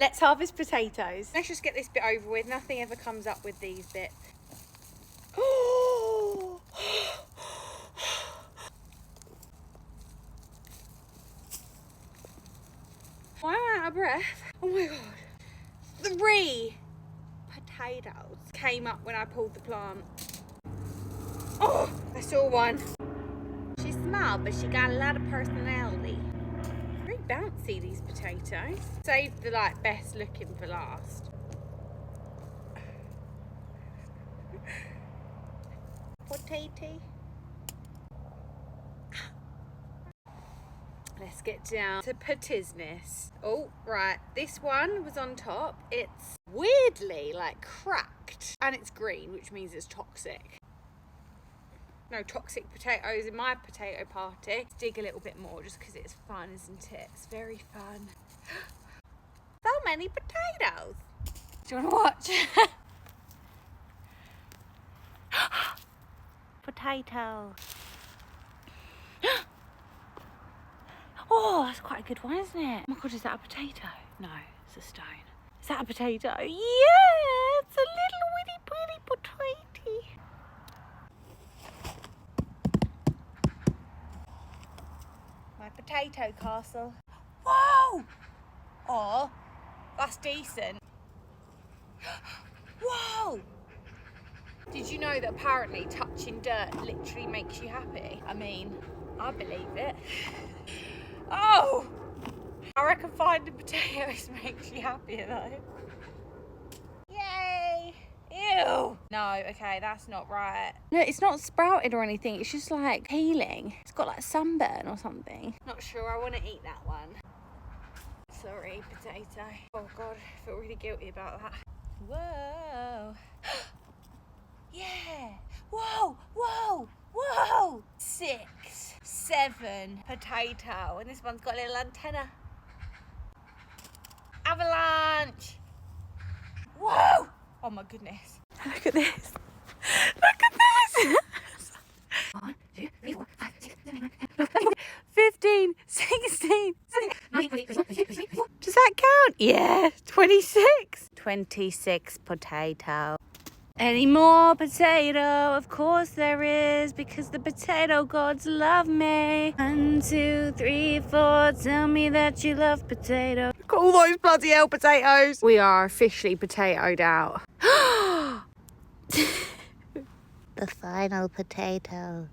Let's harvest potatoes. Let's just get this bit over with. Nothing ever comes up with these bits. Oh! Why am I out of breath? Oh my god. 3 potatoes came up when I pulled the plant. Oh, I saw one. She's small, but she got a lot of personality. Very bouncy, these potatoes. Save the best looking for last. Potato. Let's get down to business. Oh, right. This one was on top. It's weirdly cracked. And it's green, which means it's toxic. No toxic potatoes in my potato party. Let's dig a little bit more just because it's fun, isn't it? It's very fun. So many potatoes. Do you want to watch? Potato. Oh, that's quite a good one, isn't it? Oh my god, is that a potato? No, it's a stone. Is that a potato? Yeah, it's a little witty bitty potato. My potato castle. Whoa! Oh, that's decent. Whoa! Did you know that apparently touching dirt literally makes you happy? I mean, I believe it. Oh! I reckon finding potatoes makes you happier though. Yay! Ew! No, okay, that's not right. No, it's not sprouted or anything. It's just peeling. It's got sunburn or something. Not sure I want to eat that one. Sorry, potato. Oh God, I feel really guilty about that. Whoa! Yeah! Whoa! Whoa! Whoa! 6, 7 potato, and this one's got a little antenna. Avalanche! Whoa! Oh my goodness! Look at this! Look at this! 1, 2, 3, 4, 5, 6, 7, 8, 15, 16, 17. Does that count? Yeah, 26. 26 potato. Any more potato? Of course there is, because the potato gods love me. 1, 2, 3, 4, tell me that you love potato. Look at all those bloody hell potatoes. We are officially potatoed out. The final potato.